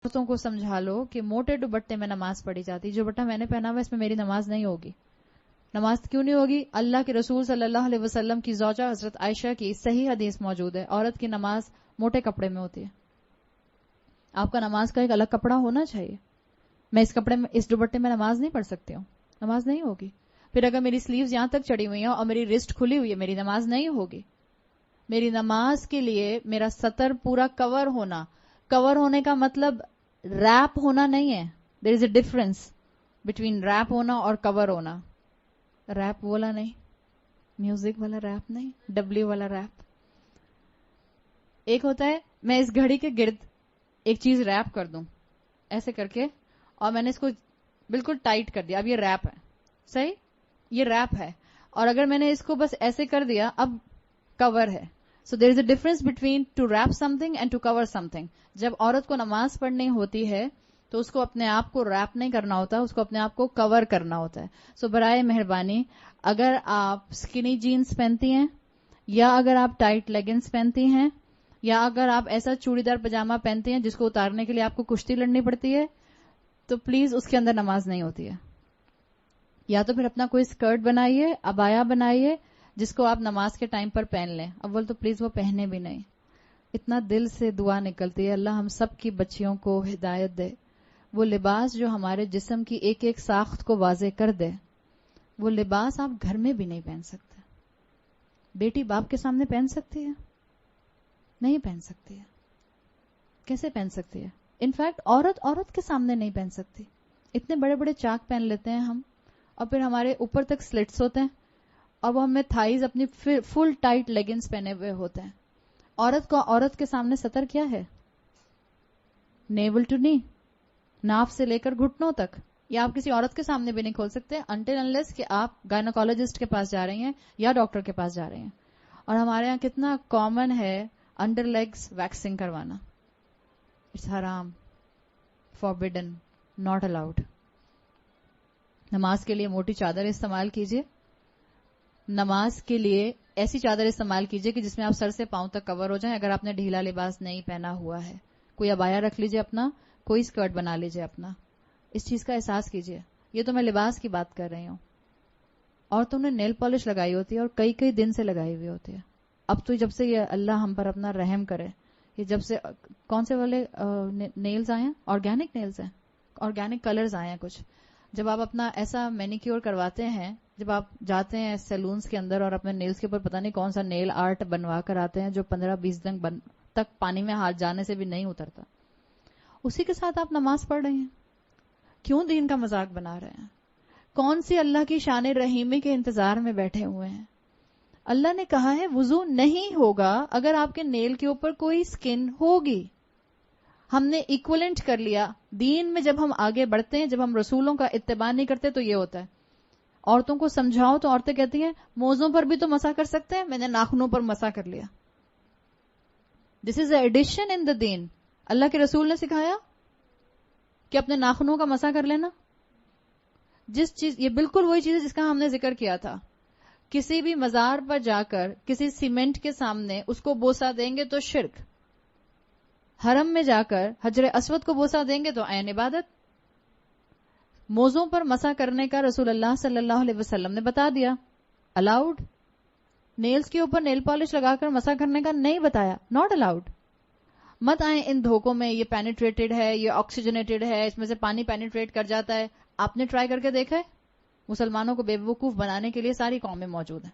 عورتوں کو سمجھا لو کہ موٹے دوپٹے میں نماز پڑھی جاتی, جو دوپٹہ میں نے پہنا ہوا اس میں میری نماز نہیں ہوگی. نماز کیوں نہیں ہوگی؟ اللہ کے رسول صلی اللہ علیہ وسلم کی زوجہ حضرت عائشہ کی صحیح حدیث موجود ہے, عورت کی نماز موٹے کپڑے میں ہوتی ہے. آپ کا نماز کا ایک الگ کپڑا ہونا چاہیے. میں اس کپڑے میں, اس دوپٹے میں نماز نہیں پڑھ سکتی ہوں, نماز نہیں ہوگی. پھر اگر میری سلیوز یہاں تک چڑھی ہوئی ہیں اور میری رسٹ کھلی ہوئی ہے, میری نماز نہیں ہوگی. میری نماز کے لیے میرا سطر پورا کور ہونا, کور ہونے کا مطلب ریپ ہونا نہیں ہے. دیر is a difference between rape ہونا اور کور ہونا. ریپ والا نہیں, میوزک والا ریپ نہیں, ڈبلیو والا ریپ. ایک ہوتا ہے میں اس گھڑی کے گرد ایک چیز ریپ کر دوں ایسے کر کے, اور میں نے اس کو بالکل ٹائٹ کر دیا, اب یہ ریپ ہے. صحیح, یہ ریپ ہے. اور اگر میں نے اس کو بس ایسے کر دیا, اب کور ہے. So there is a difference between to rape something and to cover something. جب عورت کو نماز پڑھنی ہوتی ہے تو اس کو اپنے آپ کو ریپ نہیں کرنا ہوتا, اس کو اپنے آپ کو کور کرنا ہوتا ہے. سو برائے مہربانی, اگر آپ اسکنی جینز پہنتی ہیں, یا اگر آپ ٹائٹ لیگنز پہنتی ہیں, یا اگر آپ ایسا چوڑی دار پاجامہ پہنتے ہیں جس کو اتارنے کے لیے آپ کو کشتی لڑنی پڑتی ہے, تو پلیز اس کے اندر نماز نہیں ہوتی ہے. یا تو پھر اپنا کوئی اسکرٹ بنائیے, عبایا بنائیے, جس کو آپ نماز کے ٹائم پر پہن لیں. اول تو پلیز وہ پہنے بھی نہیں. اتنا دل سے دعا نکلتی ہے, اللہ ہم سب کی بچیوں کو ہدایت دے. وہ لباس جو ہمارے جسم کی ایک ایک ساخت کو واضح کر دے, وہ لباس آپ گھر میں بھی نہیں پہن سکتے. بیٹی باپ کے سامنے پہن سکتی ہے؟ نہیں پہن سکتی ہے. کیسے پہن سکتی ہے؟ انفیکٹ عورت کے سامنے نہیں پہن سکتی. اتنے بڑے بڑے چاک پہن لیتے ہیں ہم, اور پھر ہمارے اوپر تک سلٹس ہوتے ہیں, اور وہ ہمیں تھائیز اپنی فل ٹائٹ لیگنز پہنے ہوئے ہوتے ہیں. عورت کے سامنے سطر کیا ہے؟ نیول ٹو نی, ناف سے لے کر گھٹنوں تک. یا آپ کسی عورت کے سامنے بھی نہیں کھول سکتے انٹل انلیس کہ آپ گائنوکالوجسٹ کے پاس جا رہی ہیں یا ڈاکٹر کے پاس جا رہی ہیں. اور ہمارے یہاں کتنا کامن ہے انڈر لیگز ویکسنگ کروانا. اٹس حرام, فاربیڈن, ناٹ الاؤڈ. نماز کے لیے موٹی چادر استعمال کیجیے. نماز کے لیے ایسی چادر استعمال کیجیے کہ جس میں آپ سر سے پاؤں تک کور ہو جائیں. اگر آپ نے ڈھیلا لباس نہیں پہنا ہوا ہے, کوئی عبایا رکھ لیجیے اپنا, کوئی اسکرٹ بنا لیجیے اپنا. اس چیز کا احساس کیجیے. یہ تو میں لباس کی بات کر رہی ہوں. عورتوں نے نیل پالش لگائی ہوتی ہے, اور کئی کئی دن سے لگائی ہوئی ہوتی ہے. اب تو جب سے یہ اللہ ہم پر اپنا رحم کرے, یہ جب سے کون سے والے نیلز آئے ہیں, آرگینک نیلز ہیں, آرگینک کلرز آئے ہیں کچھ. جب آپ اپنا ایسا مینیکیور کرواتے ہیں, جب آپ جاتے ہیں سیلونز کے اندر اور اپنے نیلز کے اوپر پتہ نہیں کون سا نیل آرٹ بنوا کر آتے ہیں جو 15-20 دن تک پانی میں ہاتھ جانے سے بھی نہیں اترتا, اسی کے ساتھ آپ نماز پڑھ رہے ہیں. کیوں دین کا مذاق بنا رہے ہیں؟ کون سی اللہ کی شان رحیمی کے انتظار میں بیٹھے ہوئے ہیں؟ اللہ نے کہا ہے وضو نہیں ہوگا اگر آپ کے نیل کے اوپر کوئی سکن ہوگی. ہم نے ایکولنٹ کر لیا. دین میں جب ہم آگے بڑھتے ہیں, جب ہم رسولوں کا اتباع نہیں کرتے تو یہ ہوتا ہے. عورتوں کو سمجھاؤ تو عورتیں کہتی ہیں موزوں پر بھی تو مسح کر سکتے ہیں, میں نے ناخنوں پر مسح کر لیا. دس از اے ایڈیشن ان دا دین. اللہ کے رسول نے سکھایا کہ اپنے ناخنوں کا مسح کر لینا. جس چیز, یہ بالکل وہی چیز ہے جس کا ہم نے ذکر کیا تھا. کسی بھی مزار پر جا کر کسی سیمنٹ کے سامنے اس کو بوسہ دیں گے تو شرک. حرم میں جا کر حجر اسود کو بوسہ دیں گے تو عین عبادت. موزوں پر مسح کرنے کا رسول اللہ صلی اللہ علیہ وسلم نے بتا دیا, الاؤڈ. نیلز کے اوپر نیل پالش لگا کر مسح کرنے کا نہیں بتایا, ناٹ الاؤڈ. مت آئیں ان دھوکوں میں, یہ پینیٹریٹڈ ہے, یہ آکسیجنیٹڈ ہے, اس میں سے پانی پینیٹریٹ کر جاتا ہے. آپ نے ٹرائی کر کے دیکھا ہے؟ مسلمانوں کو بے وقوف بنانے کے لیے ساری قومیں موجود ہیں.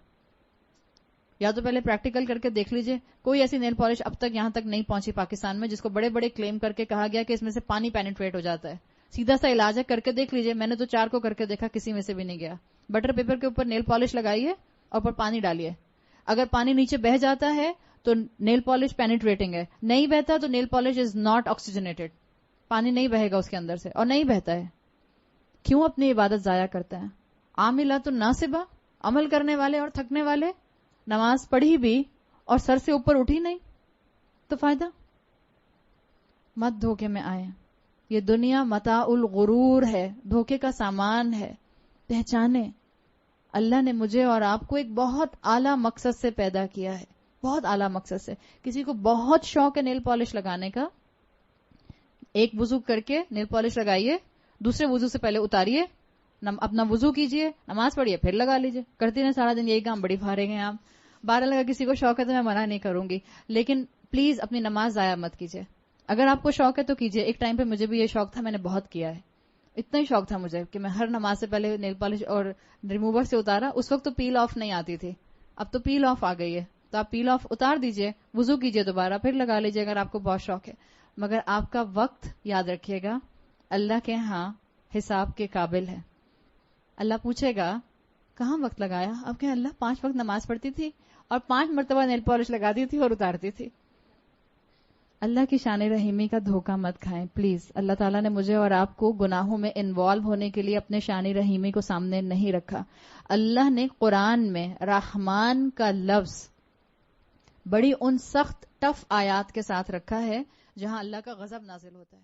یا تو پہلے پریکٹیکل کر کے دیکھ لیجئے. کوئی ایسی نیل پالش اب تک یہاں تک نہیں پہنچی پاکستان میں جس کو بڑے بڑے کلیم کر کے کہا گیا کہ اس میں سے پانی پینیٹریٹ ہو جاتا ہے. سیدھا سا علاج ہے, کر کے دیکھ لیجئے. میں نے تو 4 کو کر کے دیکھا, کسی میں سے بھی نہیں گیا. بٹر پیپر کے اوپر نیل پالش لگائیے اور اوپر پانی ڈالیے. اگر پانی نیچے بہ جاتا ہے تو نیل پالش پینیٹریٹنگ ہے, نہیں بہتا تو nail polish is not oxygenated. پانی نہیں بہے گا اس کے اندر سے, اور نہیں بہتا ہے. کیوں اپنی عبادت ضائع کرتے ہیں؟ عاملات الناصبہ, عمل کرنے والے اور تھکنے والے. نماز پڑھی بھی اور سر سے اوپر اٹھی نہیں تو فائدہ. مت دھوکے میں آئے. یہ دنیا متاع الغرور ہے, دھوکے کا سامان ہے. پہچانے اللہ نے مجھے اور آپ کو ایک بہت اعلیٰ مقصد سے پیدا کیا ہے, بہت اعلیٰ مقصد سے. کسی کو بہت شوق ہے نیل پالش لگانے کا, ایک وضو کر کے نیل پالش لگائیے, دوسرے وضو سے پہلے اتاریے, اپنا وضو کیجئے, نماز پڑھیے, پھر لگا لیجئے. کرتی رہیں سارا دن یہی کام, بڑی فارغ ہیں آپ. 12 اگر کسی کو شوق ہے تو میں منع نہیں کروں گی, لیکن پلیز اپنی نماز ضائع مت کیجئے. اگر آپ کو شوق ہے تو کیجئے. ایک ٹائم پہ مجھے بھی یہ شوق تھا, میں نے بہت کیا ہے. اتنا ہی شوق تھا مجھے کہ میں ہر نماز سے پہلے نیل پالش اور ریموور سے اتارا. اس وقت تو پیل آف نہیں آتی تھی, اب تو پیل آف آ گئی ہے, تو آپ پیل آف اتار دیجئے, وضو کیجئے دوبارہ, پھر لگا لیجئے اگر آپ کو بہت شوق ہے. مگر آپ کا وقت یاد رکھیے گا اللہ کے ہاں حساب کے قابل ہے. اللہ پوچھے گا کہاں وقت لگایا؟ اب کہ اللہ 5 وقت نماز پڑھتی تھی اور 5 مرتبہ نیل پالش لگاتی تھی اور اتارتی تھی. اللہ کی شان رحیمی کا دھوکہ مت کھائیں پلیز. اللہ تعالیٰ نے مجھے اور آپ کو گناہوں میں انوالو ہونے کے لیے اپنے شان رحیمی کو سامنے نہیں رکھا. اللہ نے قرآن میں رحمان کا لفظ بڑی ان سخت ٹف آیات کے ساتھ رکھا ہے جہاں اللہ کا غضب نازل ہوتا ہے.